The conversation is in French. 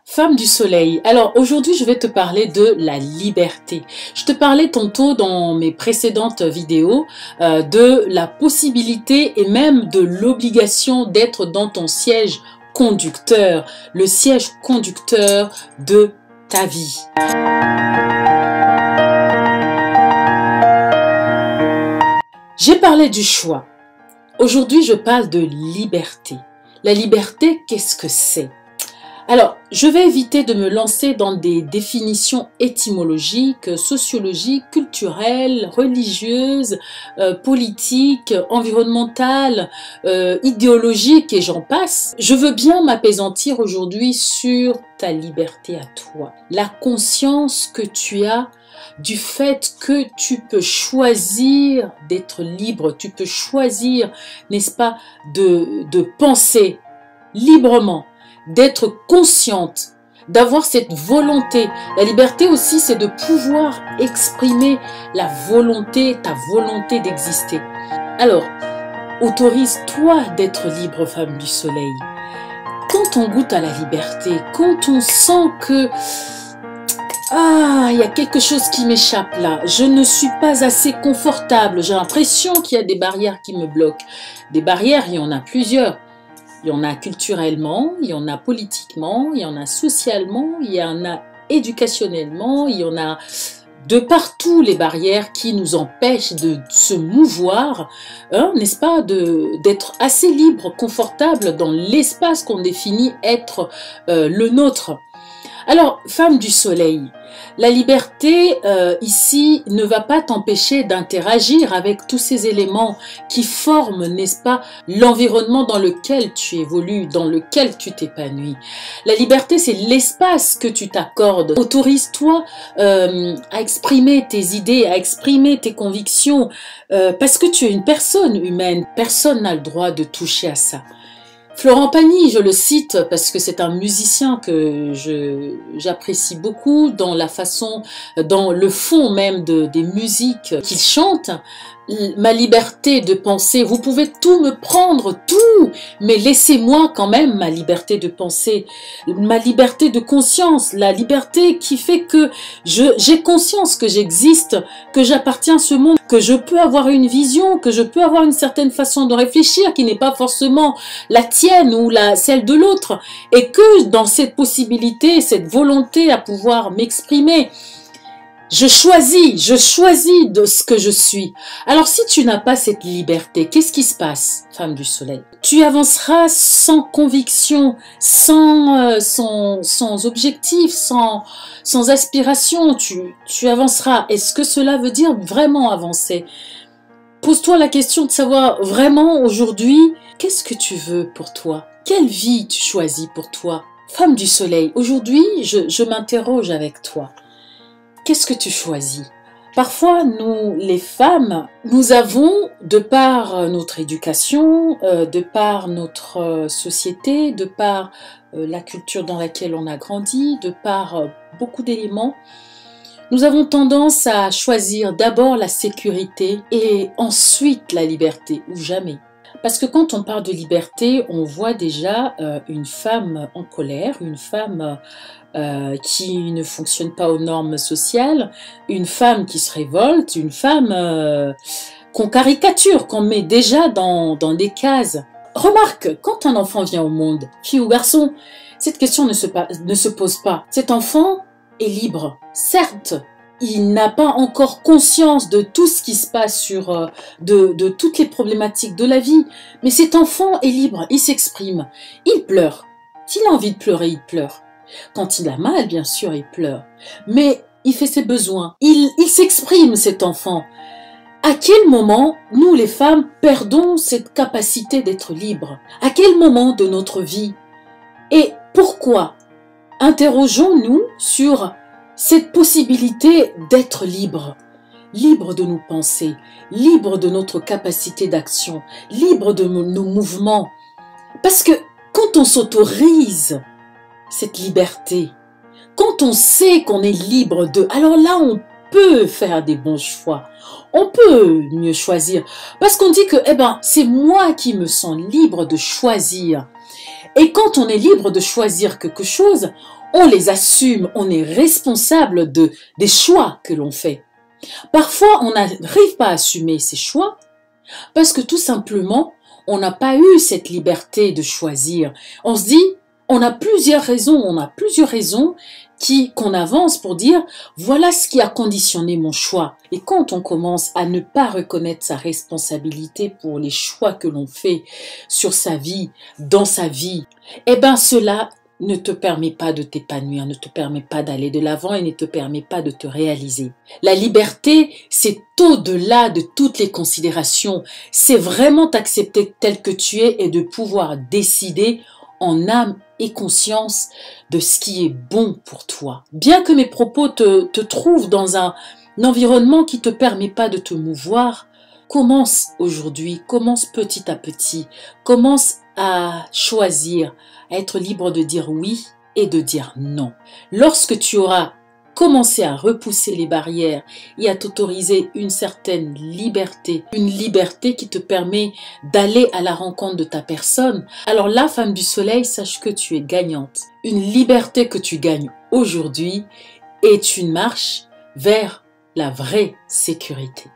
Femme du soleil, alors aujourd'hui je vais te parler de la liberté. Je te parlais tantôt dans mes précédentes vidéos de la possibilité et même de l'obligation d'être dans ton siège conducteur, le siège conducteur de ta vie. J'ai parlé du choix. Aujourd'hui je parle de liberté. La liberté, qu'est-ce que c'est ? Alors, je vais éviter de me lancer dans des définitions étymologiques, sociologiques, culturelles, religieuses, politiques, environnementales, idéologiques et j'en passe. Je veux bien m'appesantir aujourd'hui sur ta liberté à toi. La conscience que tu as du fait que tu peux choisir d'être libre, tu peux choisir, n'est-ce pas, de penser librement, d'être consciente, d'avoir cette volonté. La liberté aussi, c'est de pouvoir exprimer la volonté, ta volonté d'exister. Alors, autorise-toi d'être libre, femme du soleil. Quand on goûte à la liberté, quand on sent que il y a quelque chose qui m'échappe là, je ne suis pas assez confortable, j'ai l'impression qu'il y a des barrières qui me bloquent. Des barrières, il y en a plusieurs. Il y en a culturellement, il y en a politiquement, il y en a socialement, il y en a éducationnellement, il y en a de partout les barrières qui nous empêchent de se mouvoir, n'est-ce pas, d'être assez libre, confortable dans l'espace qu'on définit être le nôtre. Alors, femme du soleil, la liberté ici ne va pas t'empêcher d'interagir avec tous ces éléments qui forment, n'est-ce pas, l'environnement dans lequel tu évolues, dans lequel tu t'épanouis. La liberté, c'est l'espace que tu t'accordes. Autorise-toi à exprimer tes idées, à exprimer tes convictions, parce que tu es une personne humaine. Personne n'a le droit de toucher à ça. Florent Pagny, je le cite parce que c'est un musicien que j'apprécie beaucoup dans la façon, dans le fond même des musiques qu'il chante. Ma liberté de penser, vous pouvez tout me prendre, tout, mais laissez-moi quand même ma liberté de penser, ma liberté de conscience, la liberté qui fait que j'ai conscience que j'existe, que j'appartiens à ce monde, que je peux avoir une vision, que je peux avoir une certaine façon de réfléchir qui n'est pas forcément la tienne ou celle de l'autre, et que dans cette possibilité, cette volonté à pouvoir m'exprimer, je choisis de ce que je suis. Alors si tu n'as pas cette liberté, qu'est-ce qui se passe, femme du soleil? Tu avanceras sans conviction, sans objectif, sans aspiration, tu avanceras. Est-ce que cela veut dire vraiment avancer? Pose-toi la question de savoir vraiment aujourd'hui, qu'est-ce que tu veux pour toi? Quelle vie tu choisis pour toi? Femme du soleil, aujourd'hui, je m'interroge avec toi. Qu'est-ce que tu choisis? Parfois, nous, les femmes, nous avons, de par notre éducation, de par notre société, de par la culture dans laquelle on a grandi, de par beaucoup d'éléments, nous avons tendance à choisir d'abord la sécurité et ensuite la liberté, ou jamais. Parce que quand on parle de liberté, on voit déjà une femme en colère, une femme qui ne fonctionne pas aux normes sociales, une femme qui se révolte, une femme qu'on caricature, qu'on met déjà dans des cases. Remarque, quand un enfant vient au monde, fille ou garçon, cette question ne se pose pas. Cet enfant est libre, certes. Il n'a pas encore conscience de tout ce qui se passe de toutes les problématiques de la vie. Mais cet enfant est libre, il s'exprime, il pleure. S'il a envie de pleurer, il pleure. Quand il a mal, bien sûr, il pleure. Mais il fait ses besoins. Il s'exprime, cet enfant. À quel moment, nous les femmes, perdons cette capacité d'être libres? À quel moment de notre vie? Et pourquoi? Interrogeons-nous sur cette possibilité d'être libre, libre de nos pensées, libre de notre capacité d'action, libre de nos mouvements. Parce que quand on s'autorise cette liberté, quand on sait qu'on est libre de, alors là on peut faire des bons choix, on peut mieux choisir. Parce qu'on dit que c'est moi qui me sens libre de choisir. Et quand on est libre de choisir quelque chose, On les assume, on est responsable des choix que l'on fait. Parfois, on n'arrive pas à assumer ces choix parce que tout simplement, on n'a pas eu cette liberté de choisir. On se dit, on a plusieurs raisons qu'on avance pour dire, voilà ce qui a conditionné mon choix. Et quand on commence à ne pas reconnaître sa responsabilité pour les choix que l'on fait sur sa vie, dans sa vie, eh bien cela ne te permet pas de t'épanouir, ne te permet pas d'aller de l'avant et ne te permet pas de te réaliser. La liberté, c'est au-delà de toutes les considérations. C'est vraiment t'accepter tel que tu es et de pouvoir décider en âme et conscience de ce qui est bon pour toi. Bien que mes propos te trouvent dans un environnement qui ne te permet pas de te mouvoir, commence aujourd'hui, commence petit à petit, commence à choisir, à être libre de dire oui et de dire non. Lorsque tu auras commencé à repousser les barrières et à t'autoriser une certaine liberté, une liberté qui te permet d'aller à la rencontre de ta personne, alors là, femme du soleil, sache que tu es gagnante. Une liberté que tu gagnes aujourd'hui est une marche vers la vraie sécurité.